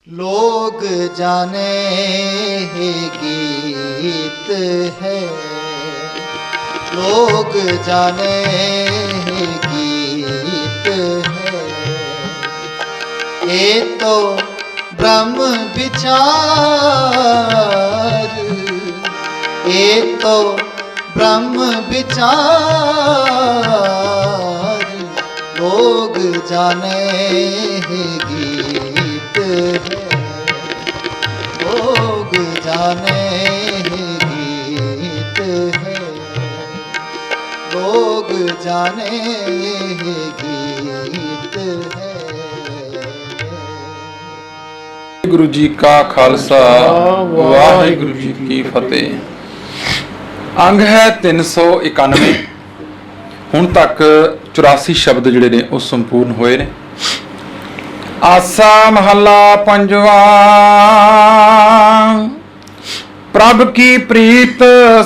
लोग जाने ही गीत है, लोग जाने ही गीत है। ये तो ब्रह्म विचार, ये तो ब्रह्म विचार। लोग जाने ही गीत है, लोग जाने ही गीत है, लोग जाने ही गीत है। गुरु जी का खालसा वाहिगुरु जी की फतेह। अंग है 391। ਹੁਣ ਤੱਕ 84 ਸ਼ਬਦ ਜਿਹੜੇ ਨੇ ਉਹ ਸੰਪੂਰਨ ਹੋਏ ਨੇ। ਆਸਾ ਮਹੱਲਾ ਪੰਜਵਾ। ਪ੍ਰਭ ਕੀ ਪ੍ਰੀਤ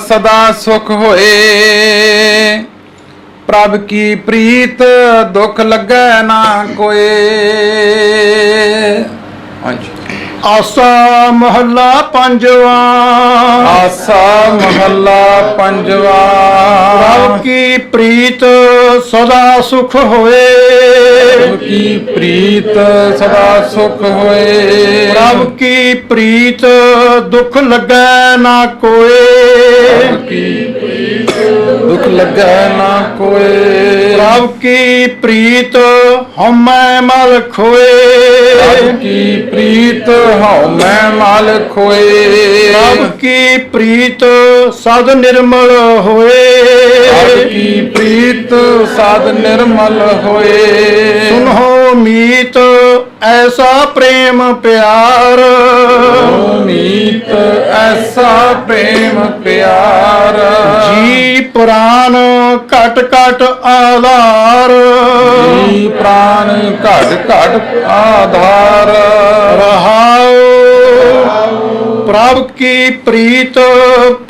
ਸਦਾ ਸੁਖ ਹੋਏ, ਪ੍ਰਭ ਕੀ ਪ੍ਰੀਤ ਦੁੱਖ ਲੱਗੈ ਨਾ ਕੋਏ। ਹਾਂਜੀ। आसा महला पंजवा। आसा महला पंजवा। प्रभ की प्रीत सदा सुख होए, प्रभ की प्रीत सदा सुख होए, प्रभ की प्रीत दुख लगे ना कोए, प्रभ की प्रीत दुख लगे ना कोए, प्रभ की प्रीत हमै मल खोए, प्रभ की प्रीत हਉ मैं माल खोए, प्रभ की प्रीत सद निर्मल होए, प्रभ की प्रीत साध निर्मल होए। सुनहो मीत ऐसा प्रेम प्यार, मीत ऐसा प्रेम प्यार। जी प्राण घट घट आधार, जी प्राण घट घट आधार। रहाओ प्रभ की प्रीत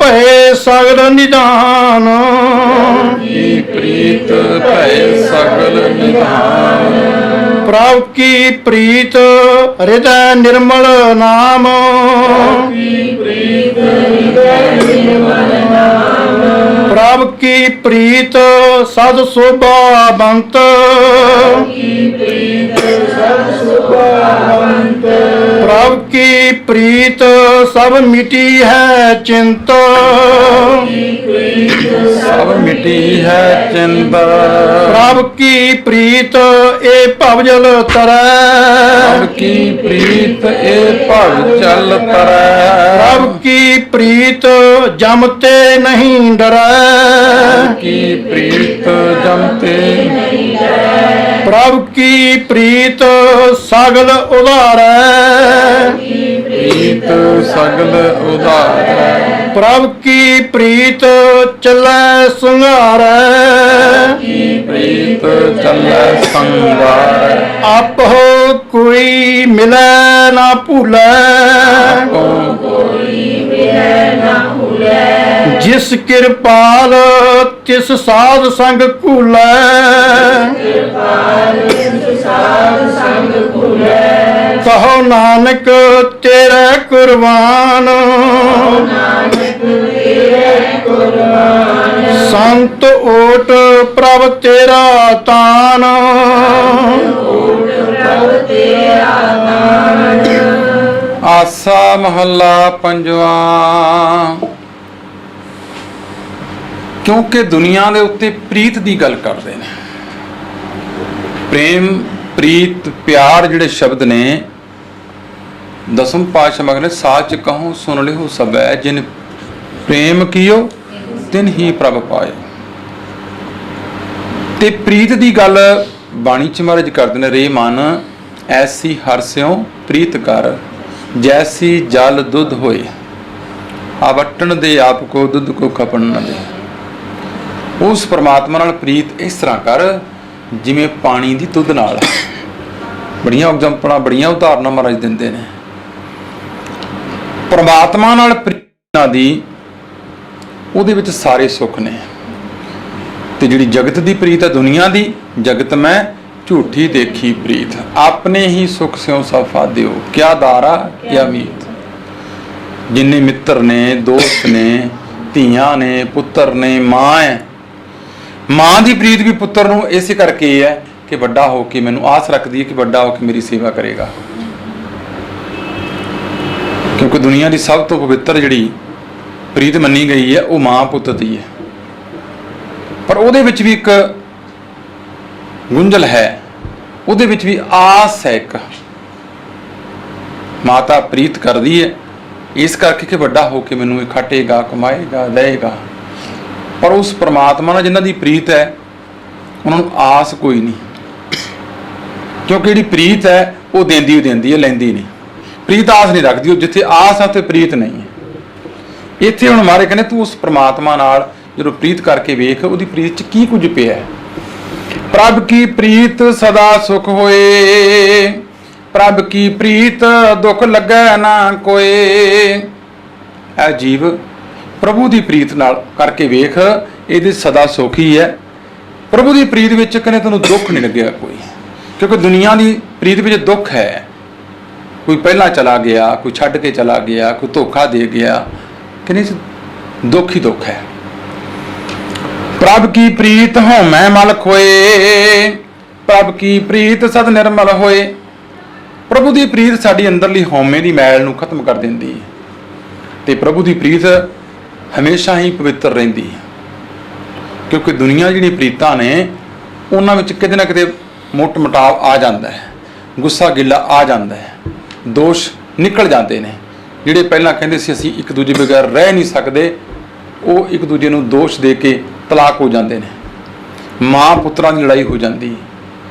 भय सगल निदान, की प्रीत भय सगल निधान। प्रभ की प्रीत हृदय निर्मल नाम, प्रभ की प्रीत सद शोभावंत, प्रभ की प्रीत सब मिटी है चिंत, सब मिटी है चिंता। प्रभ की प्रीत ए भवजल तरੈ, प्रभ की प्रीत ए भव चल तरੈ, प्रभ की प्रीत जमते नहीं डरै, की प्रीत जमते, प्रभ की प्रीत सगल उधारै, प्रीत सगल उधार। प्रभ की प्रीत चलै संघारै, प्रीत चलै संगार। आपहो कोई मिलै ना भूलै, जिस कृपाल तिस साध संग कूलै, कहो नानक तेरे कुर्बान, संत ओट प्रभ तेरा तान, आसा महला पंजवा। क्योंकि दुनिया ਦੇ ਉੱਤੇ ਪ੍ਰੀਤ ਦੀ ਗੱਲ ਕਰਦੇ ਨੇ। ਪ੍ਰੇਮ ਪ੍ਰੀਤ ਪਿਆਰ ਜਿਹੜੇ ਸ਼ਬਦ ਨੇ ਦਸਮ ਪਾਤਸ਼ਾਹ ਮਗਰ ਸਾਚ ਕਹੋ ਸੁਣ ਲਿਓ ਸਭੈ, ਜਿਨ ਪ੍ਰੇਮ ਕੀਓ ਤਿਨ ਹੀ ਪ੍ਰਭ ਪਾਏ। ਤੇ ਪ੍ਰੀਤ ਦੀ ਗੱਲ ਬਾਣੀ ਚ ਮਹਾਰਾਜ ਕਰਦੇ ਨੇ। ਰੇ ਮਨ ਐਸੀ ਹਰਸਿਓ ਪ੍ਰੀਤ ਕਰ, जैसी जल दुध होए, आवटन दे आप को दुध को खपन न दे। उस परमात्मा नाल प्रीत इस तरह कर जिवें पानी दी दुध नाल। बड़ियां एग्जांपलां बड़ियां उदाहरणां महाराज दिंदे ने। परमात्मा नाल प्रीत दी ਉਹਦੇ ਵਿੱਚ ਸਾਰੇ ਸੁੱਖ ਨੇ। ਤੇ ਜਿਹੜੀ ਜਗਤ ਦੀ ਪ੍ਰੀਤ ਹੈ ਦੁਨੀਆ ਦੀ, ਜਗਤ ਮੈਂ ਝੂਠੀ ਦੇਖੀ ਪ੍ਰੀਤ, ਆਪਣੇ ਹੀ ਸੁਖ ਸਿਉ ਸਫਾ ਦਿਓ, ਕਿਆ ਦਾਰਾ ਕਿਆ ਮੀਤ। ਜਿੰਨੇ ਮਿੱਤਰ ਨੇ, ਦੋਸਤ ਨੇ, ਧੀਆਂ ਨੇ, ਪੁੱਤਰ ਨੇ, ਮਾਂ ਹੈ, ਮਾਂ ਦੀ ਪ੍ਰੀਤ ਵੀ ਪੁੱਤਰ ਨੂੰ ਇਸੇ ਕਰਕੇ ਹੈ ਕਿ ਵੱਡਾ ਹੋ ਕੇ ਮੈਨੂੰ ਆਸ ਰੱਖਦੀ ਹੈ ਕਿ ਵੱਡਾ ਹੋ ਕੇ ਮੇਰੀ ਸੇਵਾ ਕਰੇਗਾ। ਕਿਉਂਕਿ ਦੁਨੀਆ ਦੀ ਸਭ ਤੋਂ ਪਵਿੱਤਰ ਜਿਹੜੀ ਪ੍ਰੀਤ ਮੰਨੀ ਗਈ ਹੈ ਉਹ ਮਾਂ ਪੁੱਤ ਦੀ ਹੈ। ਪਰ ਉਹਦੇ ਵਿੱਚ ਵੀ ਇੱਕ ਗੁੰਝਲ ਹੈ, ਉਹਦੇ ਵਿੱਚ ਵੀ ਆਸ ਹੈ। ਇੱਕ ਮਾਤਾ ਪ੍ਰੀਤ ਕਰਦੀ ਹੈ ਇਸ ਕਰਕੇ ਕਿ ਵੱਡਾ ਹੋ ਕੇ ਮੈਨੂੰ ਇਹ ਖਟੇਗਾ, ਕਮਾਏਗਾ, ਲਏਗਾ। ਪਰ ਉਸ ਪ੍ਰਮਾਤਮਾ ਨਾਲ ਜਿਨ੍ਹਾਂ ਦੀ ਪ੍ਰੀਤ ਹੈ ਉਹਨਾਂ ਨੂੰ ਆਸ ਕੋਈ ਨਹੀਂ, ਕਿਉਂਕਿ ਜਿਹੜੀ ਪ੍ਰੀਤ ਹੈ ਉਹ ਦਿੰਦੀ ਹੈ, ਲੈਂਦੀ ਨਹੀਂ। ਪ੍ਰੀਤ ਆਸ ਨਹੀਂ ਰੱਖਦੀ, ਉਹ ਜਿੱਥੇ ਆਸ ਹੈ ਤੇ ਪ੍ਰੀਤ ਨਹੀਂ ਹੈ। ਇੱਥੇ ਹੁਣ ਮਾਰੇ ਕਹਿੰਦੇ ਤੂੰ ਉਸ ਪ੍ਰਮਾਤਮਾ ਨਾਲ ਜਦੋਂ ਪ੍ਰੀਤ ਕਰਕੇ ਵੇਖ ਉਹਦੀ ਪ੍ਰੀਤ 'ਚ ਕੀ ਕੁਝ ਪਿਆ ਹੈ। ਪ੍ਰਭ ਕੀ ਪ੍ਰੀਤ ਸਦਾ ਸੁਖ ਹੋਏ, ਪ੍ਰਭ ਕੀ ਪ੍ਰੀਤ ਦੁੱਖ ਲੱਗੈ ਨਾ ਕੋਏ। ਇਹ ਜੀਵ ਪ੍ਰਭੂ ਦੀ ਪ੍ਰੀਤ ਨਾਲ ਕਰਕੇ ਵੇਖ, ਇਹਦੇ ਸਦਾ ਸੁਖ ਹੀ ਹੈ। ਪ੍ਰਭੂ ਦੀ ਪ੍ਰੀਤ ਵਿੱਚ ਕਹਿੰਦੇ ਤੈਨੂੰ ਦੁੱਖ ਨਹੀਂ ਲੱਗਿਆ ਕੋਈ, ਕਿਉਂਕਿ ਦੁਨੀਆ ਦੀ ਪ੍ਰੀਤ ਵਿੱਚ ਦੁੱਖ ਹੈ। ਕੋਈ ਪਹਿਲਾਂ ਚਲਾ ਗਿਆ, ਕੋਈ ਛੱਡ ਕੇ ਚਲਾ ਗਿਆ, ਕੋਈ ਧੋਖਾ ਦੇ ਗਿਆ, ਕਹਿੰਦੇ ਦੁੱਖ ਹੀ ਦੁੱਖ ਹੈ। ਪ੍ਰਭ ਕੀ ਪ੍ਰੀਤ ਹਉਮੈ ਮਲ ਖੋਏ, ਪ੍ਰਭ ਕੀ ਪ੍ਰੀਤ ਸਦ ਨਿਰਮਲ ਹੋਏ। ਪ੍ਰਭੂ ਦੀ ਪ੍ਰੀਤ ਸਾਡੀ ਅੰਦਰਲੀ ਹਉਮੈ ਦੀ ਮੈਲ ਨੂੰ ਖਤਮ ਕਰ ਦਿੰਦੀ ਹੈ ਤੇ ਪ੍ਰਭੂ ਦੀ ਪ੍ਰੀਤ ਹਮੇਸ਼ਾ ਹੀ ਪਵਿੱਤਰ ਰਹਿੰਦੀ ਹੈ। ਕਿਉਂਕਿ ਦੁਨੀਆ ਜਿਹੜੀ ਪ੍ਰੀਤਾਂ ਨੇ ਉਹਨਾਂ ਵਿੱਚ ਕਿਤੇ ਨਾ ਕਿਤੇ ਮੋਟ ਮਟਾਵ ਆ ਜਾਂਦਾ ਹੈ, ਗੁੱਸਾ ਗਿੱਲਾ ਆ ਜਾਂਦਾ ਹੈ, ਦੋਸ਼ ਨਿਕਲ ਜਾਂਦੇ ਨੇ। ਜਿਹੜੇ ਪਹਿਲਾਂ ਕਹਿੰਦੇ ਸੀ ਅਸੀਂ ਇੱਕ ਦੂਜੇ ਬਗੈਰ ਰਹਿ ਨਹੀਂ ਸਕਦੇ, ਉਹ ਇੱਕ ਦੂਜੇ ਨੂੰ ਦੋਸ਼ ਦੇ ਕੇ ਤਲਾਕ ਹੋ ਜਾਂਦੇ ਨੇ। ਮਾਂ ਪੁੱਤਰਾਂ ਦੀ ਲੜਾਈ ਹੋ ਜਾਂਦੀ ਹੈ,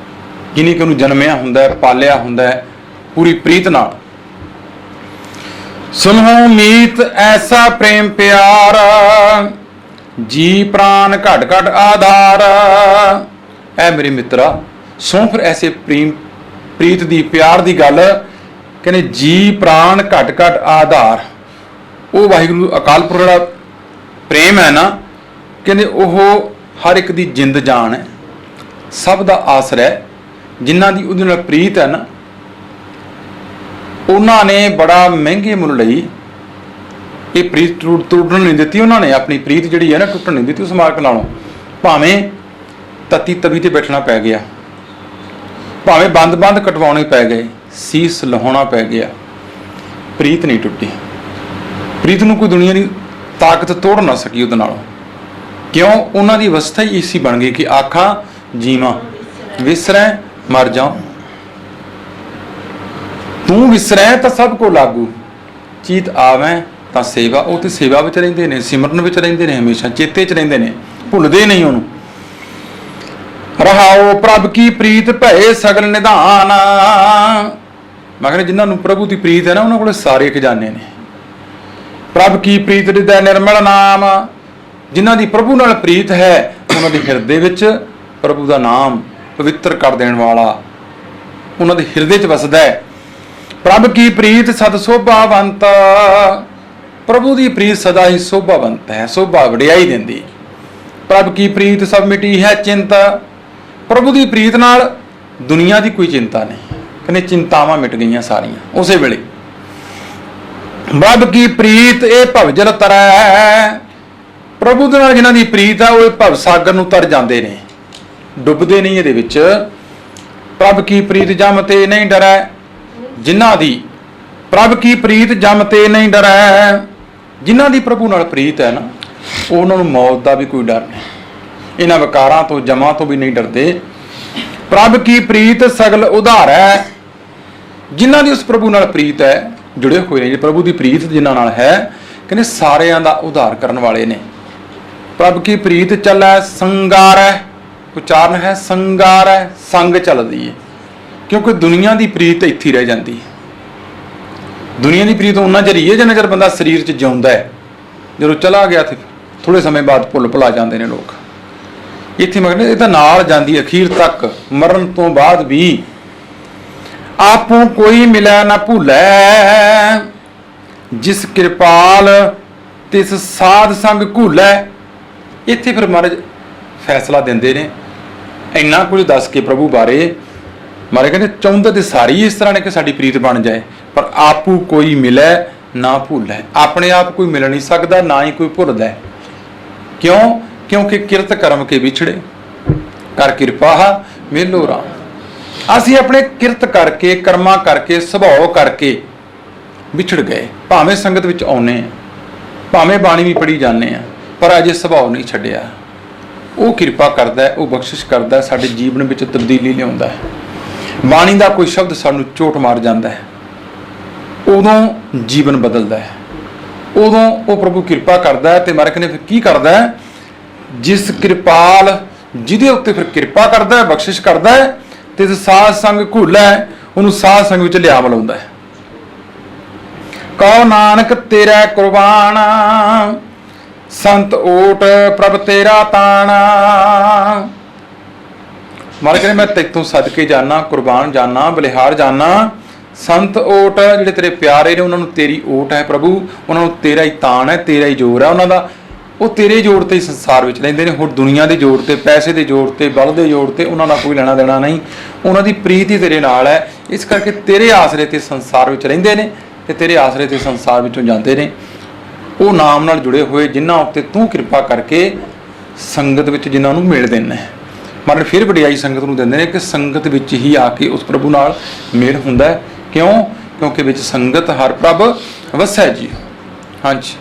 ਜਿਹਨੇ ਕਿ ਉਹਨੂੰ ਜਨਮਿਆ ਹੁੰਦਾ ਹੈ, ਪਾਲਿਆ ਹੁੰਦਾ ਹੈ ਪੂਰੀ ਪ੍ਰੀਤ ਨਾਲ। ਸੁਨਹੁ ਮੀਤ ਐਸਾ ਪ੍ਰੇਮ ਪਿਆਰ, ਜੀ ਪ੍ਰਾਨ ਘਟ ਘਟ ਆਧਾਰ। ਐ ਮੇਰੇ ਮਿੱਤਰਾ ਸੁਣ ਫਿਰ ਐਸੇ ਪ੍ਰੀਤ ਦੀ, ਪਿਆਰ ਦੀ ਗੱਲ। ਕਹਿੰਦੇ ਜੀ ਪ੍ਰਾਨ ਘਟ ਘਟ ਆਧਾਰ। ਉਹ ਵਾਹਿਗੁਰੂ ਅਕਾਲ ਪੁਰਖ ਜਿਹੜਾ ਪ੍ਰੇਮ ਹੈ ਨਾ, ਕਹਿੰਦੇ ਉਹ ਹਰ ਇੱਕ ਦੀ ਜਿੰਦ ਜਾਨ ਹੈ, ਸਭ ਦਾ ਆਸਰਾ ਹੈ। ਜਿਨ੍ਹਾਂ ਦੀ ਉਹਦੇ ਨਾਲ ਪ੍ਰੀਤ ਹੈ ਨਾ, ਉਹਨਾਂ ਨੇ ਬੜਾ ਮਹਿੰਗੇ ਮੁੱਲ ਲਈ ਇਹ ਪ੍ਰੀਤ ਟੁੱਟਣ ਨਹੀਂ ਦਿੱਤੀ। ਉਹਨਾਂ ਨੇ ਆਪਣੀ ਪ੍ਰੀਤ ਜਿਹੜੀ ਹੈ ਨਾ ਟੁੱਟਣ ਨਹੀਂ ਦਿੱਤੀ ਉਸ ਮਾਲਕ ਨਾਲੋਂ। ਭਾਵੇਂ ਤਤੀ ਤਵੀ ਤੇ ਬੈਠਣਾ ਪੈ ਗਿਆ, ਭਾਵੇਂ ਬੰਦ ਕਟਵਾਉਣੇ ਪੈ ਗਏ, ਸੀਸ ਲਹਾਉਣਾ ਪੈ ਗਿਆ, ਪ੍ਰੀਤ ਨਹੀਂ ਟੁੱਟੀ। ਪ੍ਰੀਤ ਨੂੰ ਕੋਈ ਦੁਨੀਆ ਦੀ ਤਾਕਤ ਤੋੜ ਨਾ ਸਕੀ ਉਹਦੇ ਨਾਲੋਂ। ਕਿਉਂ? ਉਹਨਾਂ ਦੀ ਅਵਸਥਾ ਹੀ ਇਸੀ ਬਣ ਗਈ ਕਿ ਆਖਾਂ ਜੀਵਾਂ, ਵਿਸਰੈ ਮਰ ਜਾਉ। ਤੂੰ ਵਿਸਰੈ ਤਾਂ ਸਭ ਕੋ ਲਾਗੂ, ਚੀਤ ਆਵੈ ਤਾਂ ਸੇਵਾ। ਉਹ ਤੇ ਸੇਵਾ ਵਿੱਚ ਰਹਿੰਦੇ ਨੇ, ਸਿਮਰਨ ਵਿੱਚ ਰਹਿੰਦੇ ਨੇ, ਹਮੇਸ਼ਾ ਚੇਤੇ 'ਚ ਰਹਿੰਦੇ ਨੇ, ਭੁੱਲਦੇ ਨਹੀਂ ਉਹਨੂੰ। ਰਹਾਓ ਪ੍ਰਭ ਕੀ ਪ੍ਰੀਤ ਭਏ ਸਗਲ ਨਿਧਾਨ। ਮੈਂ ਕਹਿੰਦਾ ਜਿਨ੍ਹਾਂ ਨੂੰ ਪ੍ਰਭੂ ਦੀ ਪ੍ਰੀਤ ਹੈ ਨਾ, ਉਹਨਾਂ ਕੋਲ ਸਾਰੇ ਖਜ਼ਾਨੇ ਨੇ। ਪ੍ਰਭ ਕੀ ਪ੍ਰੀਤ ਹਿਰਦੈ ਨਿਰਮਲ ਨਾਮ। ਜਿਨ੍ਹਾਂ ਦੀ ਪ੍ਰਭੂ ਨਾਲ ਪ੍ਰੀਤ ਹੈ ਉਹਨਾਂ ਦੇ ਹਿਰਦੇ ਵਿੱਚ ਪ੍ਰਭੂ ਦਾ ਨਾਮ ਪਵਿੱਤਰ ਕਰ ਦੇਣ ਵਾਲਾ ਉਹਨਾਂ ਦੇ ਹਿਰਦੇ 'ਚ ਵਸਦਾ ਹੈ। ਪ੍ਰਭ ਕੀ ਪ੍ਰੀਤ ਸਦ ਸੋਭਾਵੰਤ। ਪ੍ਰਭੂ ਦੀ ਪ੍ਰੀਤ ਸਦਾ ਹੀ ਸੋਭਾਵੰਤ ਹੈ, ਸੋਭਾ ਵਡਿਆਈ ਦਿੰਦੀ। ਪ੍ਰਭ ਕੀ ਪ੍ਰੀਤ ਸਭ ਮਿਟੀ ਹੈ ਚਿੰਤਾ। ਪ੍ਰਭੂ ਦੀ ਪ੍ਰੀਤ ਨਾਲ ਦੁਨੀਆ ਦੀ ਕੋਈ ਚਿੰਤਾ ਨਹੀਂ, ਕਹਿੰਦੇ ਚਿੰਤਾਵਾਂ ਮਿਟ ਗਈਆਂ ਸਾਰੀਆਂ ਉਸੇ ਵੇਲੇ। ਪ੍ਰਭ ਕੀ ਪ੍ਰੀਤ ਇਹ ਭਵਜਲ ਤਰੈ। ਪ੍ਰਭੂ ਦੇ ਨਾਲ ਜਿਨ੍ਹਾਂ ਦੀ ਪ੍ਰੀਤ ਹੈ ਉਹ ਭਵ ਸਾਗਰ ਨੂੰ ਤਰ ਜਾਂਦੇ ਨੇ, ਡੁੱਬਦੇ ਨਹੀਂ ਇਹਦੇ ਵਿੱਚ। ਪ੍ਰਭ ਕੀ ਪ੍ਰੀਤ ਜਮ ਤੇ ਨਹੀਂ ਡਰੈ। ਜਿਨ੍ਹਾਂ ਦੀ ਪ੍ਰਭ ਕੀ ਪ੍ਰੀਤ ਜਮ ਤੇ ਨਹੀਂ ਡਰੈ। ਜਿਨ੍ਹਾਂ ਦੀ ਪ੍ਰਭੂ ਨਾਲ ਪ੍ਰੀਤ ਹੈ ਨਾ, ਉਹਨਾਂ ਨੂੰ ਮੌਤ ਦਾ ਵੀ ਕੋਈ ਡਰ ਨਹੀਂ, ਇਹਨਾਂ ਵਿਕਾਰਾਂ ਤੋਂ ਜਮਾਂ ਤੋਂ ਵੀ ਨਹੀਂ ਡਰਦੇ। ਪ੍ਰਭ ਕੀ ਪ੍ਰੀਤ ਸਗਲ ਉਧਾਰ ਹੈ। ਜਿਨ੍ਹਾਂ ਦੀ ਉਸ ਪ੍ਰਭੂ ਨਾਲ ਪ੍ਰੀਤ ਹੈ, ਜੁੜੇ ਹੋਏ ਨੇ, ਪ੍ਰਭੂ ਦੀ ਪ੍ਰੀਤ ਜਿਨ੍ਹਾਂ ਨਾਲ ਹੈ, ਕਹਿੰਦੇ ਸਾਰਿਆਂ ਦਾ ਉਧਾਰ ਕਰਨ ਵਾਲੇ ਨੇ। ਪ੍ਰਭ ਕੀ ਪ੍ਰੀਤ ਚੱਲੈ ਸੰਗਾਰ ਹੈ। ਉਚਾਰਨ ਹੈ ਸੰਗਾਰ ਹੈ, ਸੰਗ ਚੱਲਦੀ ਹੈ। ਕਿਉਂਕਿ ਦੁਨੀਆ ਦੀ ਪ੍ਰੀਤ ਇੱਥੇ ਹੀ ਰਹਿ ਜਾਂਦੀ ਹੈ। ਦੁਨੀਆ ਦੀ ਪ੍ਰੀਤ ਉਹਨਾਂ ਚਿਰ ਹੀ ਹੈ ਜਿੰਨਾ ਚਿਰ ਬੰਦਾ ਸਰੀਰ 'ਚ ਜਿਉਂਦਾ ਹੈ। ਜਦੋਂ ਚਲਾ ਗਿਆ ਤੇ ਥੋੜੇ ਸਮੇਂ ਬਾਅਦ ਭੁੱਲਾ ਜਾਂਦੇ ਨੇ ਲੋਕ। ਇੱਥੇ ਮੈਂ ਕਹਿੰਦਾ ਇਹ ਤਾਂ ਨਾਲ ਜਾਂਦੀ ਅਖੀਰ ਤੱਕ, ਮਰਨ ਤੋਂ ਬਾਅਦ ਵੀ। ਆਪੋਂ ਕੋਈ ਮਿਲੈ ਨਾ ਭੁੱਲੈ, ਜਿਸ ਕਿਰਪਾਲ ਤਿਸ ਸਾਧ ਸੰਗ ਘੂਲੈ। ਇੱਥੇ ਫਿਰ ਮਹਾਰਾਜ ਫੈਸਲਾ ਦਿੰਦੇ ਨੇ ਇੰਨਾ ਕੁਝ ਦੱਸ ਕੇ ਪ੍ਰਭੂ ਬਾਰੇ ਮਾਰੇ ਕਹਿੰਦੇ ਚਾਹੁੰਦੇ ਤੇ ਸਾਰੀ ਇਸ ਤਰ੍ਹਾਂ ਨੇ ਕਿ ਸਾਡੀ ਪ੍ਰੀਤ ਬਣ ਜਾਏ, ਪਰ ਆਪੂ ਕੋਈ ਮਿਲੇ ਨਾ ਭੁੱਲੈ। ਆਪਣੇ ਆਪ ਕੋਈ ਮਿਲ ਨਹੀਂ ਸਕਦਾ, ਨਾ ਹੀ ਕੋਈ ਭੁੱਲਦਾ ਹੈ। ਕਿਉਂ? ਕਿਉਂਕਿ ਕਿਰਤ ਕਰਮ ਕੇ ਵਿਛੜੇ, ਕਰ ਕਿਰਪਾ ਮੇਲੋ ਰਾਮ। ਅਸੀਂ ਆਪਣੇ ਕਿਰਤ ਕਰਕੇ, ਕਰਮਾਂ ਕਰਕੇ, ਸੁਭਾਅ ਕਰਕੇ ਵਿਛੜ ਗਏ। ਭਾਵੇਂ ਸੰਗਤ ਵਿੱਚ ਆਉਨੇ ਆ, ਭਾਵੇਂ ਬਾਣੀ ਵੀ ਪੜ੍ਹੀ ਜਾਂਦੇ ਆ, ਪਰ ਅਜੇ ਸੁਭਾਅ ਨਹੀਂ ਛੱਡਿਆ। ਉਹ ਕਿਰਪਾ ਕਰਦਾ ਹੈ, ਉਹ ਬਖਸ਼ਿਸ਼ ਕਰਦਾ ਹੈ, ਸਾਡੇ ਜੀਵਨ ਵਿੱਚ ਤਬਦੀਲੀ ਲਿਆਉਂਦਾ ਹੈ। ਬਾਣੀ ਦਾ ਕੋਈ ਸ਼ਬਦ ਸਾਨੂੰ ਚੋਟ ਮਾਰ ਜਾਂਦਾ ਹੈ, ਉਦੋਂ ਜੀਵਨ ਬਦਲਦਾ ਹੈ, ਉਦੋਂ ਉਹ ਪ੍ਰਭੂ ਕਿਰਪਾ ਕਰਦਾ ਹੈ। ਤੇ ਮਾਰਕ ਨੇ ਫਿਰ ਕੀ ਕਰਦਾ ਹੈ? ਜਿਸ ਕਿਰਪਾਲ ਜਿਹਦੇ ਉੱਤੇ ਫਿਰ ਕਿਰਪਾ ਕਰਦਾ ਹੈ, ਬਖਸ਼ਿਸ਼ ਕਰਦਾ ਹੈ, ਤੇ ਸਾਧ ਸੰਗ ਘੁੱਲਾ ਹੈ, ਉਹਨੂੰ ਸਾਧ ਸੰਗ ਵਿੱਚ ਲਿਆ ਮਿਲਾਉਂਦਾ ਹੈ। ਕਹੋ ਨਾਨਕ ਤੇਰਾ ਕੁਰਬਾਨ, ਸੰਤ ਓਟ ਪ੍ਰਭ ਤੇਰਾ ਤਾਣਾ। ਮਾਲਕ ਨੇ ਮੈਂ ਤੇਤੋਂ ਸਦਕੇ ਜਾਣਾ, ਕੁਰਬਾਨ ਜਾਣਾ, ਬਲਿਹਾਰ ਜਾਣਾ। ਸੰਤ ਓਟ ਜਿਹੜੇ ਤੇਰੇ ਪਿਆਰੇ ਨੇ, ਉਹਨਾਂ ਨੂੰ ਤੇਰੀ ਓਟ ਹੈ ਪ੍ਰਭੂ, ਉਹਨਾਂ ਨੂੰ ਤੇਰਾ ਹੀ ਤਾਣ ਹੈ, ਤੇਰਾ ਹੀ ਜ਼ੋਰ ਹੈ ਉਹਨਾਂ ਦਾ। ਉਹ ਤੇਰੇ ਜ਼ੋਰ ਤੇ ਹੀ ਸੰਸਾਰ ਵਿੱਚ ਰਹਿੰਦੇ ਨੇ। ਹੁਣ ਦੁਨੀਆ ਦੇ ਜ਼ੋਰ ਤੇ, ਪੈਸੇ ਦੇ ਜ਼ੋਰ ਤੇ, ਬਲ ਦੇ ਜ਼ੋਰ ਤੇ ਉਹਨਾਂ ਦਾ ਕੋਈ ਲੈਣਾ ਦੇਣਾ ਨਹੀਂ। ਉਹਨਾਂ ਦੀ ਪ੍ਰੀਤ ਹੀ ਤੇਰੇ ਨਾਲ ਹੈ, ਇਸ ਕਰਕੇ ਤੇਰੇ ਆਸਰੇ ਤੇ ਸੰਸਾਰ ਵਿੱਚ ਰਹਿੰਦੇ ਨੇ ਤੇ ਤੇਰੇ ਆਸਰੇ ਤੇ ਸੰਸਾਰ ਵਿੱਚੋਂ ਜਾਂਦੇ ਨੇ। ਉਹ ਨਾਮ ਨਾਲ ਜੁੜੇ ਹੋਏ ਜਿਨ੍ਹਾਂ ਉੱਤੇ ਤੂੰ ਕਿਰਪਾ ਕਰਕੇ ਸੰਗਤ ਵਿੱਚ ਜਿਨ੍ਹਾਂ ਨੂੰ ਮਿਲ ਦਿੰਦਾ ਹੈ। ਮਤਲਬ ਫਿਰ ਵਡਿਆਈ ਸੰਗਤ ਨੂੰ ਦਿੰਦੇ ਨੇ ਕਿ ਸੰਗਤ ਵਿੱਚ ਹੀ ਆ ਕੇ ਉਸ ਪ੍ਰਭੂ ਨਾਲ ਮੇਲ ਹੁੰਦਾ ਹੈ। ਕਿਉਂ? ਕਿਉਂਕਿ ਵਿੱਚ ਸੰਗਤ ਹਰ ਪ੍ਰਭ ਵਸੈ ਜੀ। ਹਾਂਜੀ।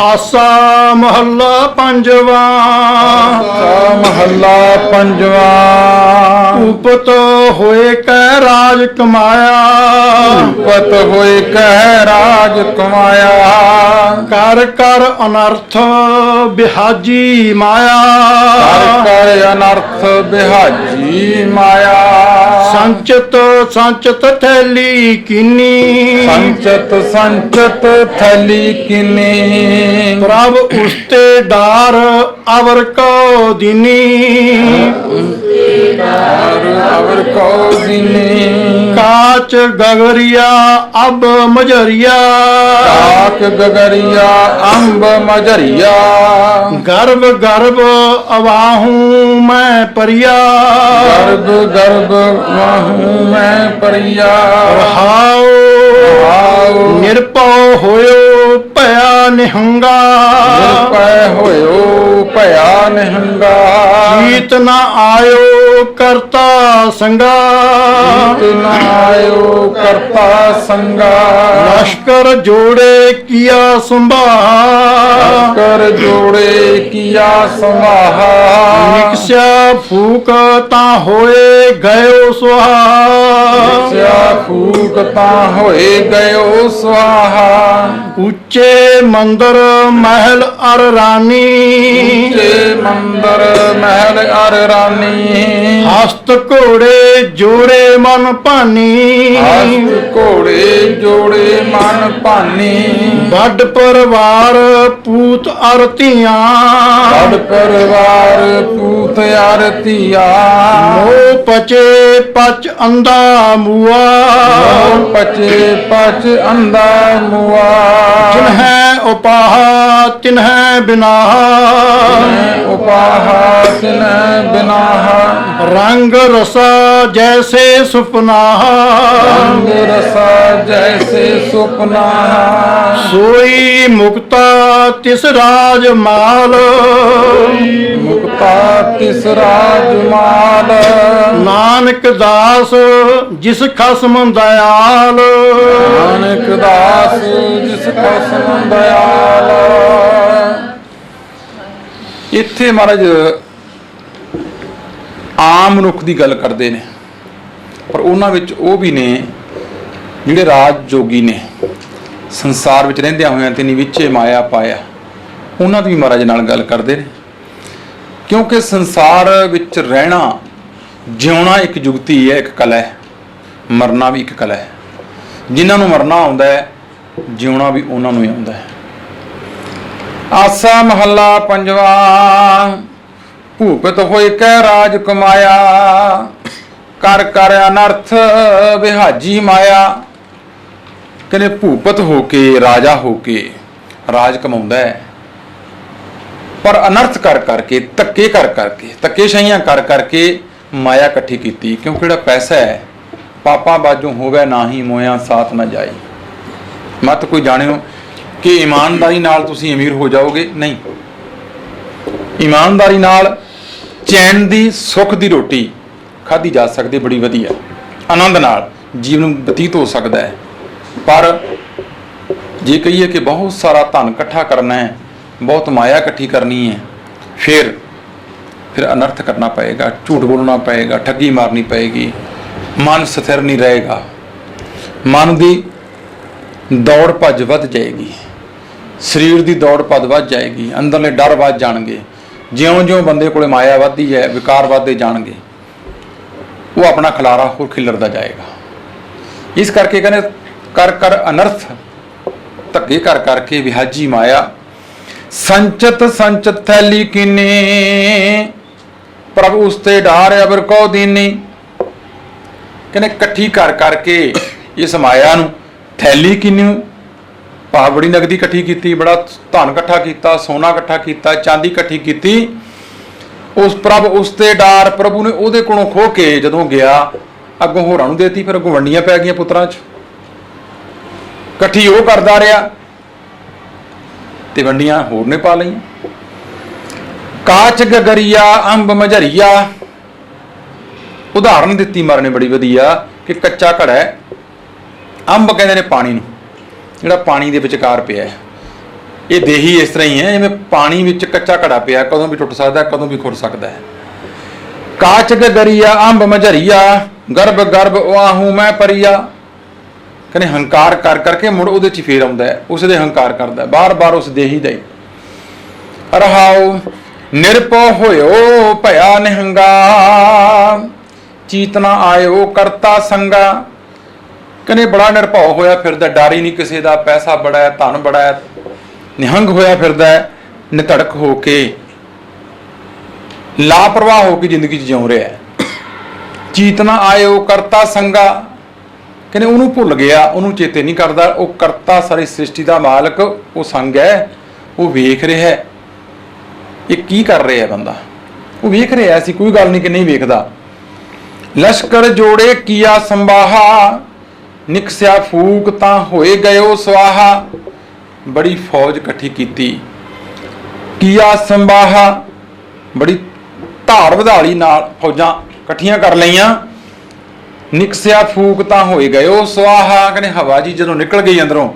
ਆਸਾ ਮਹੱਲਾ ਪੰਜਵਾ। ਮਹੱਲਾ ਪੰਜਵਾ। ਉਪਤ ਹੋਏ ਕੈ ਰਾਜ ਕਮਾਇਆ, ਉਪਤ ਹੋਏ ਕੈ ਰਾਜ ਕਮਾਇਆ। ਕਰ ਕਰ ਅਨਰਥ ਬਿਹਾਜੀ ਮਾਇਆ, ਕਰ ਕਰ ਅਨਰਥ ਬਿਹਾਜੀ ਮਾਇਆ। ਸੰਚਤ ਸੰਚਤ ਥੈਲੀ ਕੀਨੀ, ਸੰਚਤ ਸੰਚਤ ਥਲੀ ਕਿਨੀ। ਪ੍ਰਭ ਉਸਤੇ ਡਾਰ ਅਵਰ ਕੋ ਦੀਨੀ, ਅਵਰ ਕੋ ਦੀਨੀ। ਕਾਚ ਗਗਰੀਆ ਅਬ ਮਜਰੀਆ, ਕਾਕ ਗਗਰੀਆ ਅੰਬ ਮਜਰੀਆ। ਗਰਭ ਗਰਭ ਅਵਾਹੂ ਮੈਂ ਪਰਿਆ, ਗਰਭ ਗਰਭ ਵਾਹੂ ਮੈਂ ਪਰਿਆ। ਰਹਾਉ ਨਿਰਭਉ ਹੋਇਓ ਭਇਆ ਨਿਹੰਗਾ, ਨਿਰਭੈ ਹੋਇਓ ਭਇਆ ਨਿਹੰਗਾ। ਜੀਤ ਨਾ ਆਇਓ ਕਰਤਾ ਸੰਗਾ, ਜੀਤ ਨਾ ਆਇਓ ਕਰਤਾ ਸੰਗਾ। ਲਸ਼ਕਰ ਜੋੜੇ ਕੀਆ ਸੰਭਾਹ, ਕਰ ਜੋੜੇ ਕੀਆ ਸਮਾਹਾ। ਨਿਕਸਿਆ ਫੂਕ ਤਾਂ ਹੋਏ ਗਇਓ ਸੁਹਾ, ਸਿਆ ਫੂਕ ਤਾਂ ਹੋਏ ਗਇਓ ਸਵਾਹਾ। ਉੱਚੇ ਮੰਦਰ ਮਹਿਲ ਅਰ ਰਾਨੀ, ਉੱਚੇ ਮੰਦਰ ਮਹਿਲ ਅਰ ਰਾਨੀ। ਹਸਤ ਘੋੜੇ ਜੋੜੇ ਮਨ ਭਾਨੀ, ਹਸਤ ਘੋੜੇ ਜੋੜੇ ਮਨ ਭਾਨੀ। ਵੱਡ ਪਰਿਵਾਰ ਪੂਤ ਅਰ ਧੀਆਂ, ਬੜ ਪਰਿਵਾਰ ਪੂਤ ਅਰ ਧੀਆ। ਮੋਹ ਪਚੇ ਪਚ ਅੰਧਾ ਮੂਆ, ਪਚੇ ਪਚ ਅੰਧਾ ਮੁਆ। ਜਿਨਹਿ ਉਪਾਹ ਤਿਨਹਿ ਬਿਨਾਹ, ਉਪਾਹਾ ਤਿਨੈ ਬਿਨਾਹ। ਰੰਗ ਰਸਾ ਜੈਸੇ ਸੁਪਨਾਹ, ਰੰਗ ਰਸਾ ਜੈਸੇ ਸੁਪਨਾ। ਸੋਈ ਮੁਕਤਾ ਤਿਸ ਰਾਜ ਮਾਲ, ਮੁਕਤਾ ਤਿਸ ਰਾਜ ਮਾਲ। ਨਾਨਕ ਦਾਸ ਜਿਸ ਖਸਮ ਦਇਆਲ, ਨਾਨਕ ਦਾਸ ਜਿਸ ਖਸਮ ਦਇਆਲ। ਇੱਥੇ ਮਹਾਰਾਜ ਆਮ ਮਨੁੱਖ ਦੀ ਗੱਲ ਕਰਦੇ ਨੇ, ਪਰ ਉਹਨਾਂ ਵਿੱਚ ਉਹ ਵੀ ਨੇ ਜਿਹੜੇ ਰਾਜ ਜੋਗੀ ਨੇ, ਸੰਸਾਰ ਵਿੱਚ ਰਹਿੰਦਿਆਂ ਹੋਇਆਂ ਤੇ ਨਿਵਿਚੇ ਮਾਇਆ ਪਾਇਆ। ਉਹਨਾਂ ਦੀ ਵੀ ਮਹਾਰਾਜ ਨਾਲ ਗੱਲ ਕਰਦੇ ਨੇ, ਕਿਉਂਕਿ ਸੰਸਾਰ ਵਿੱਚ ਰਹਿਣਾ, ਜਿਉਣਾ ਇੱਕ ਜੁਗਤੀ ਹੈ, ਇੱਕ ਕਲਾ ਹੈ। ਮਰਨਾ ਵੀ ਇੱਕ ਕਲਾ ਹੈ। ਜਿਨ੍ਹਾਂ ਨੂੰ ਮਰਨਾ ਆਉਂਦਾ ਹੈ, ਜਿਉਣਾ ਵੀ ਉਹਨਾਂ ਨੂੰ ਹੀ ਆਉਂਦਾ ਹੈ। ਆਸਾ ਮਹੱਲਾ ਪੰਜਵਾ। ਭੂਪਤ ਹੋਏ ਕੈ ਰਾਜ ਕਮਾਇਆ, ਕਰ ਕਰ ਅਨਰਥ ਵਿਹਾਜੀ ਮਾਇਆ। ਕਹਿੰਦੇ ਭੂਪਤ ਹੋ ਕੇ, ਰਾਜਾ ਹੋ ਕੇ ਰਾਜ ਕਮਾਉਂਦਾ ਹੈ, ਪਰ ਅਨਰਥ ਕਰ ਕਰਕੇ, ਧੱਕੇ ਕਰ ਕਰਕੇ, ਧੱਕੇਸ਼ਾਹੀਆਂ ਕਰ ਕਰਕੇ ਮਾਇਆ ਇਕੱਠੀ ਕੀਤੀ। ਕਿਉਂਕਿ ਜਿਹੜਾ ਪੈਸਾ ਹੈ ਪਾਪਾਂ ਬਾਝੋਂ ਹੋਵੇ ਨਾਹੀ ਮੋਇਆ ਸਾਥ ਨਾ ਜਾਏ। ਮਤ ਕੋਈ ਜਾਣਿਓ ਕਿ ਇਮਾਨਦਾਰੀ ਨਾਲ ਤੁਸੀਂ ਅਮੀਰ ਹੋ ਜਾਓਗੇ, ਨਹੀਂ। ਇਮਾਨਦਾਰੀ ਨਾਲ ਚੈਨ ਦੀ ਸੁੱਖ ਦੀ ਰੋਟੀ ਖਾਧੀ ਜਾ ਸਕਦੀ, ਬੜੀ ਵਧੀਆ ਆਨੰਦ ਨਾਲ ਜੀਵਨ ਬਤੀਤ ਹੋ ਸਕਦਾ ਹੈ। ਪਰ ਜੇ ਕਹੀਏ ਕਿ ਬਹੁਤ ਸਾਰਾ ਧਨ ਇਕੱਠਾ ਕਰਨਾ ਹੈ, ਬਹੁਤ ਮਾਇਆ ਇਕੱਠੀ ਕਰਨੀ ਹੈ, ਫਿਰ ਅਨਰਥ ਕਰਨਾ ਪਏਗਾ, ਝੂਠ ਬੋਲਣਾ ਪਏਗਾ, ਠੱਗੀ ਮਾਰਨੀ ਪਏਗੀ, ਮਨ ਸਥਿਰ ਨਹੀਂ ਰਹੇਗਾ, ਮਨ ਦੀ ਦੌੜ ਭੱਜ ਵੱਧ ਜਾਏਗੀ, ਸਰੀਰ ਦੀ ਦੌੜ ਭੱਜ ਵੱਧ ਜਾਏਗੀ, ਅੰਦਰਲੇ ਡਰ ਵੱਧ ਜਾਣਗੇ। ਜਿਉਂ-ਜਿਉਂ ਬੰਦੇ ਕੋਲੇ ਮਾਇਆ ਵੱਧਦੀ ਹੈ, ਵਿਕਾਰ ਵੱਧਦੇ ਜਾਣਗੇ, ਉਹ ਆਪਣਾ ਖਿਲਾਰਾ ਹੋਰ ਖਿਲਰਦਾ ਜਾਏਗਾ। ਇਸ ਕਰਕੇ ਕਹਿੰਦੇ ਕਰ ਕਰ ਅਨਰਥ, ਧੱਕੇ ਕਰ ਕਰਕੇ ਵਿਹਾਜੀ ਮਾਇਆ। ਸੰਚਤ ਸੰਚਤ ਥੈਲੀ ਕੀਨੀ, ਪ੍ਰਭ ਉਸ ਤੇ ਡਾਰ ਅਬਰ ਕੋ ਦੀਨੀ। ਕਹਿੰਦੇ ਇਕੱਠੀ ਕਰ ਕਰਕੇ ਇਸ ਮਾਇਆ ਨੂੰ, ਥੈਲੀ ਕੀਨੀ ਭਾਵ ਬੜੀ ਨਗਦੀ ਇਕੱਠੀ ਕੀਤੀ, ਬੜਾ ਧਨ ਇਕੱਠਾ ਕੀਤਾ, ਸੋਨਾ ਇਕੱਠਾ ਕੀਤਾ, ਚਾਂਦੀ ਇਕੱਠੀ ਕੀਤੀ। ਉਸ ਪ੍ਰਭ ਉਸ ਤੇ ਡਾਰ, ਪ੍ਰਭੂ ਨੇ ਉਹਦੇ ਕੋਲੋਂ ਖੋਹ ਕੇ ਜਦੋਂ ਗਿਆ ਅੱਗੋਂ ਹੋਰਾਂ ਨੂੰ ਦੇਤੀ, ਫਿਰ ਅੱਗੋਂ ਵੰਡੀਆਂ ਪੈ ਗਈਆਂ ਪੁੱਤਰਾਂ 'ਚ। ਇਕੱਠੀ ਉਹ ਕਰਦਾ ਰਿਹਾ ਤੇ ਵੰਡੀਆਂ ਹੋਰ ਨੇ ਪਾ ਲਈਆਂ। ਕਾਚ ਗਗਰੀਆ ਅੰਬ ਮਝਰੀਆ, ਉਦਾਹਰਨ ਦਿੱਤੀ ਮਾਰ ਨੇ ਬੜੀ ਵਧੀਆ ਕਿ ਕੱਚਾ ਘੜਾ ਹੈ, ਅੰਬ ਕਹਿੰਦੇ ਨੇ ਪਾਣੀ ਨੂੰ, ਜਿਹੜਾ ਪਾਣੀ ਦੇ ਵਿਚਕਾਰ ਪਿਆ ਹੈ। ਇਹ ਦੇਹੀ ਇਸ ਤਰ੍ਹਾਂ ਹੀ ਹੈ ਜਿਵੇਂ ਪਾਣੀ ਵਿੱਚ ਕੱਚਾ ਘੜਾ ਪਿਆ, ਕਦੋਂ ਵੀ ਟੁੱਟ ਸਕਦਾ, ਕਦੋਂ ਵੀ ਖੁਰ ਸਕਦਾ ਹੈ। ਕਾਚ ਗਗਰੀਆ ਅੰਬ ਮਝਰੀਆ, ਗਰਭ ਗਰਭ ਆਹੂ ਮੈਂ ਪਰੀਆ। ਕਹਿੰਦੇ ਹੰਕਾਰ ਕਰ ਕਰਕੇ ਮੁੜ ਉਹਦੇ 'ਚ ਫੇਰ ਆਉਂਦਾ ਹੈ, ਉਸ ਦੇ ਹੰਕਾਰ ਕਰਦਾ, ਬਾਰ-ਬਾਰ ਉਸ ਦੇਹੀ ਦਾ ਹੀ। ਰਹਾਉ ਨਿਰਭਉ ਹੋਇਓ ਭਇਆ ਨਿਹੰਗਾ, ਚੀਤਨਾ ਆਇਓ ਕਰਤਾ ਸੰਗਾ। ਕਹਿੰਦੇ ਬੜਾ ਨਿਰਭਉ ਹੋਇਆ ਫਿਰਦਾ, ਡਰ ਹੀ ਨਹੀਂ ਕਿਸੇ ਦਾ, ਪੈਸਾ ਬੜਾ ਹੈ, ਧਨ ਬੜਾ ਹੈ, ਨਿਹੰਗ ਹੋਇਆ ਫਿਰਦਾ ਹੈ, ਨਿਧੜਕ ਹੋ ਕੇ, ਲਾਪਰਵਾਹ ਹੋ ਕੇ ਜ਼ਿੰਦਗੀ 'ਚ ਜਿਉ ਰਿਹਾ ਹੈ। ਚੀਤਨਾ ਆਇਓ ਕਰਤਾ ਸੰਗਾ, ਕਹਿੰਦੇ ਉਹਨੂੰ ਭੁੱਲ ਗਿਆ, ਉਹਨੂੰ ਚੇਤੇ ਨਹੀਂ ਕਰਦਾ। ਉਹ ਕਰਤਾ ਸਾਰੀ ਸ੍ਰਿਸ਼ਟੀ ਦਾ ਮਾਲਕ, ਉਹ ਸੰਗ ਹੈ, ਉਹ ਵੇਖ ਰਿਹਾ ਹੈ ਇਹ ਕੀ ਕਰ ਰਿਹਾ ਬੰਦਾ, ਉਹ ਵੇਖ ਰਿਹਾ। ਐਸੀ ਕੋਈ ਗੱਲ ਨਹੀਂ ਕਿ ਨਹੀਂ ਵੇਖਦਾ। ਲਸ਼ਕਰ ਜੋੜੇ ਕੀਆ ਸੰਬਾਹਾ, ਨਿਕਸਿਆ ਫੂਕ ਤਾਂ ਹੋਏ ਗਇਓ ਸਵਾਹਾ। ਬੜੀ ਫੌਜ ਇਕੱਠੀ ਕੀਤੀ, ਕੀਆ ਸੰਬਾਹਾ, ਬੜੀ ਧਾਰ ਵਧਾਲੀ ਨਾਲ ਫੌਜਾਂ ਇਕੱਠੀਆਂ ਕਰ ਲਈਆਂ। ਨਿਕਸਿਆ ਫੂਕ ਤਾਂ ਹੋਏ ਗਇਓ ਸਵਾਹਾ, ਕਹਿੰਦੇ ਹਵਾ ਜੀ ਜਦੋਂ ਨਿਕਲ ਗਈ ਅੰਦਰੋਂ,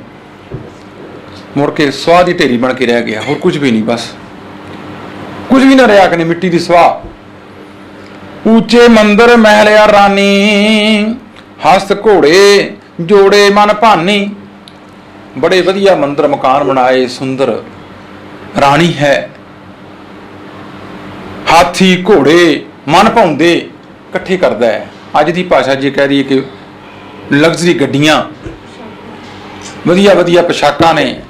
ਮੁੜ ਕੇ ਸਵਾਹ ਦੀ ਢੇਰੀ ਬਣ ਕੇ ਰਹਿ ਗਿਆ, ਹੋਰ ਕੁਝ ਵੀ ਨਹੀਂ, ਬਸ ਕੁਝ ਵੀ ਨਾ ਰਿਹਾ, ਕਹਿੰਦੇ ਮਿੱਟੀ ਦੀ ਸਵਾਹ। ਉੱਚੇ ਮੰਦਰ ਮਹਿਲਿਆ ਰਾਨੀ, ਹਸਤ ਘੋੜੇ ਜੋੜੇ ਮਨ ਭਾਨੀ। ਬੜੇ ਵਧੀਆ ਮੰਦਰ ਮਕਾਨ ਬਣਾਏ, ਸੁੰਦਰ ਰਾਣੀ ਹੈ, ਹਾਥੀ ਘੋੜੇ ਮਨ ਭਾਉਂਦੇ ਇਕੱਠੇ ਕਰਦਾ ਹੈ। ਅੱਜ ਦੀ ਭਾਸ਼ਾ ਜੇ ਕਹਿ ਦਈਏ ਕਿ ਲਗਜ਼ਰੀ ਗੱਡੀਆਂ, ਵਧੀਆ ਵਧੀਆ ਪੋਸ਼ਾਕਾਂ ਨੇ,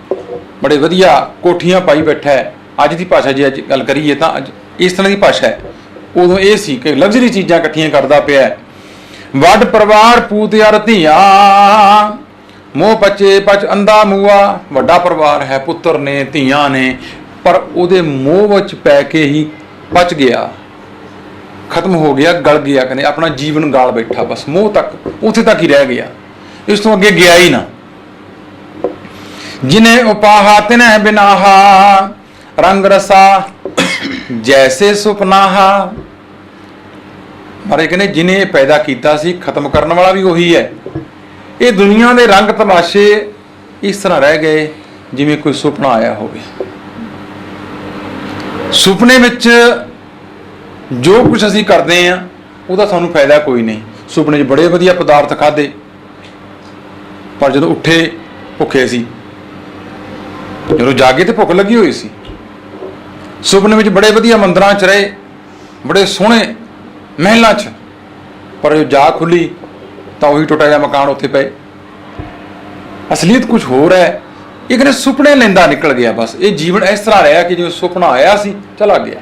ਬੜੇ ਵਧੀਆ ਕੋਠੀਆਂ ਪਾਈ ਬੈਠਾ ਹੈ। ਅੱਜ ਦੀ ਭਾਸ਼ਾ ਜੇ ਅੱਜ ਗੱਲ ਕਰੀਏ ਤਾਂ ਅੱਜ ਇਸ ਤਰ੍ਹਾਂ ਦੀ ਭਾਸ਼ਾ ਹੈ। ਉਦੋਂ ਇਹ ਸੀ ਕਿ ਲਗਜ਼ਰੀ ਚੀਜ਼ਾਂ ਇਕੱਠੀਆਂ ਕਰਦਾ ਪਿਆ। ਵੱਡ ਪਰਿਵਾਰ ਪੂਤ ਯਾਰ ਧੀਆਂ, ਮੋਹ ਪਚੇ ਪਚ ਅੰਧਾ ਮੂਆ। ਵੱਡਾ ਪਰਿਵਾਰ ਹੈ, ਪੁੱਤਰ ਨੇ, ਧੀਆਂ ਨੇ, ਪਰ ਉਹਦੇ ਮੋਹ ਵਿੱਚ ਪੈ ਕੇ ਹੀ ਪਚ ਗਿਆ, ਖਤਮ ਹੋ ਗਿਆ, ਗਲ ਗਿਆ। ਕਹਿੰਦੇ ਆਪਣਾ ਜੀਵਨ ਗਾਲ ਬੈਠਾ, ਬਸ ਮੋਹ ਤੱਕ, ਉੱਥੇ ਤੱਕ ਹੀ ਰਹਿ ਗਿਆ, ਇਸ ਤੋਂ ਅੱਗੇ ਗਿਆ ਹੀ ਨਾ। ਜਿਨੇ ਉਪਾਹਾ ਤਿਨੈ ਬਿਨਾਹਾ, ਰੰਗ ਰਸਾ ਜੈਸੇ ਸੁਪਨਾਹਾ। ਮਾਰੇ ਕਹਿੰਦੇ ਜਿਹਨੇ ਇਹ ਪੈਦਾ ਕੀਤਾ ਸੀ, ਖਤਮ ਕਰਨ ਵਾਲਾ ਵੀ ਉਹੀ ਹੈ। ਇਹ ਦੁਨੀਆ ਦੇ ਰੰਗ ਤਮਾਸ਼ੇ ਇਸ ਤਰ੍ਹਾਂ ਰਹਿ ਗਏ ਜਿਵੇਂ ਕੋਈ ਸੁਪਨਾ ਆਇਆ ਹੋਵੇ। ਸੁਪਨੇ ਵਿੱਚ ਜੋ ਕੁਝ ਅਸੀਂ ਕਰਦੇ ਹਾਂ ਉਹਦਾ ਸਾਨੂੰ ਫਾਇਦਾ ਕੋਈ ਨਹੀਂ। ਸੁਪਨੇ 'ਚ ਬੜੇ ਵਧੀਆ ਪਦਾਰਥ ਖਾਧੇ, ਪਰ ਜਦੋਂ ਉੱਠੇ ਭੁੱਖੇ ਸੀ, ਜਦੋਂ ਜਾਗੇ ਤੇ ਭੁੱਖ ਲੱਗੀ ਹੋਈ ਸੀ। ਸੁਪਨੇ ਵਿੱਚ ਬੜੇ ਵਧੀਆ ਮੰਦਰਾਂ 'ਚ ਰਹੇ, ਬੜੇ ਸੋਹਣੇ ਮਹਿਲਾਂ 'ਚ, ਪਰ ਜੋ ਜਾਗ ਖੁੱਲੀ ਤਾਂ ਉਹੀ ਟੁੱਟਾ ਜਿਹਾ ਮਕਾਨ ਉੱਥੇ ਪਏ। ਅਸਲੀਅਤ ਕੁਝ ਹੋਰ ਹੈ। ਇਹ ਕਹਿੰਦੇ ਸੁਪਨੇ ਲੈਂਦਾ ਨਿਕਲ ਗਿਆ, ਬਸ ਇਹ ਜੀਵਨ ਇਸ ਤਰ੍ਹਾਂ ਰਿਹਾ ਕਿ ਜਿਵੇਂ ਸੁਪਨਾ ਆਇਆ ਸੀ ਚਲਾ ਗਿਆ।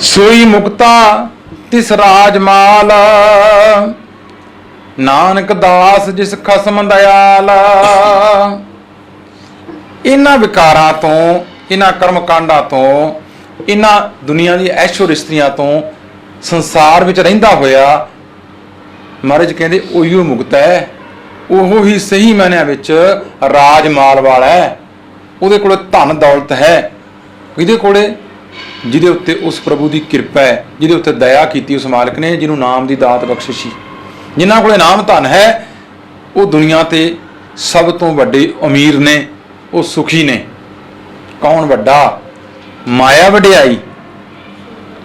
ਸੋਈ ਮੁਕਤਾ ਤਿਸ ਰਾਜਮਾਲ, ਨਾਨਕ ਦਾਸ ਜਿਸ ਖਸਮ ਦਇਆਲ। ਇਹਨਾਂ ਵਿਕਾਰਾਂ ਤੋਂ, ਇਹਨਾਂ ਕਰਮ ਕਾਂਡਾਂ ਤੋਂ, ਇਹਨਾਂ ਦੁਨੀਆ ਦੀ ਐਸ਼ੋ ਰਿਸ਼ਤੀਆਂ ਤੋਂ, ਸੰਸਾਰ ਵਿੱਚ ਰਹਿੰਦਾ ਹੋਇਆ ਮਹਾਰਾਜ ਕਹਿੰਦੇ ਉਹੀਓ ਮੁਕਤ ਹੈ, ਉਹ ਹੀ ਸਹੀ ਮਾਇਨਿਆਂ ਵਿੱਚ ਰਾਜ ਮਾਲ ਵਾਲਾ ਹੈ। ਉਹਦੇ ਕੋਲੇ ਧਨ ਦੌਲਤ ਹੈ, ਇਹਦੇ ਕੋਲੇ ਜਿਹਦੇ ਉੱਤੇ ਉਸ ਪ੍ਰਭੂ ਦੀ ਕਿਰਪਾ ਹੈ, ਜਿਹਦੇ ਉੱਤੇ ਦਇਆ ਕੀਤੀ ਉਸ ਮਾਲਕ ਨੇ, ਜਿਹਨੂੰ ਨਾਮ ਦੀ ਦਾਤ ਬਖਸ਼ਿਸ਼ੀ। ਜਿਨ੍ਹਾਂ ਕੋਲੇ ਨਾਮ ਧਨ ਹੈ ਉਹ ਦੁਨੀਆ ਤੇ ਸਭ ਤੋਂ ਵੱਡੇ ਅਮੀਰ ਨੇ, ਉਹ ਸੁਖੀ ਨੇ। ਕੌਣ ਵੱਡਾ? ਮਾਇਆ ਵਡਿਆਈ।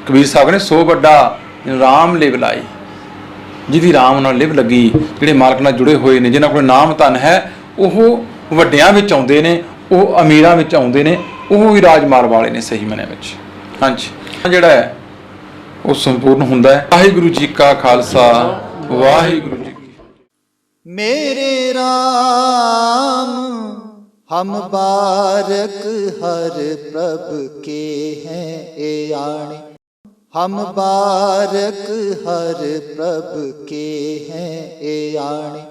ਕਬੀਰ ਸਾਹਿਬ ਨੇ ਸੋ ਵੱਡਾ ਰਾਮ ਲਿਵ ਲਾਈ, ਜਿਹਦੀ ਰਾਮ ਨਾਲ ਲਿਵ ਲੱਗੀ, ਜਿਹੜੇ ਮਾਲਕ ਨਾਲ ਜੁੜੇ ਹੋਏ ਨੇ, ਜਿਨ੍ਹਾਂ ਕੋਲ ਨਾਮ ਧਨ ਹੈ, ਉਹ ਵੱਡਿਆਂ ਵਿੱਚ ਆਉਂਦੇ ਨੇ, ਉਹ ਅਮੀਰਾਂ ਵਿੱਚ ਆਉਂਦੇ ਨੇ, ਉਹ ਹੀ ਰਾਜਮਾਲ ਵਾਲੇ ਨੇ ਸਹੀ ਮਾਇਨੇ ਵਿੱਚ। ਹਾਂਜੀ, ਜਿਹੜਾ ਹੈ ਉਹ ਸੰਪੂਰਨ ਹੁੰਦਾ ਹੈ। ਵਾਹਿਗੁਰੂ ਜੀ ਕਾ ਖਾਲਸਾ, ਵਾਹਿਗੁਰੂ ਜੀ ਕੀ ਫਤਿਹ। मेरे राम हम बारक हर प्रभ के हैं ए आणे, हम बारक हर प्रभ के हैं ए आणे।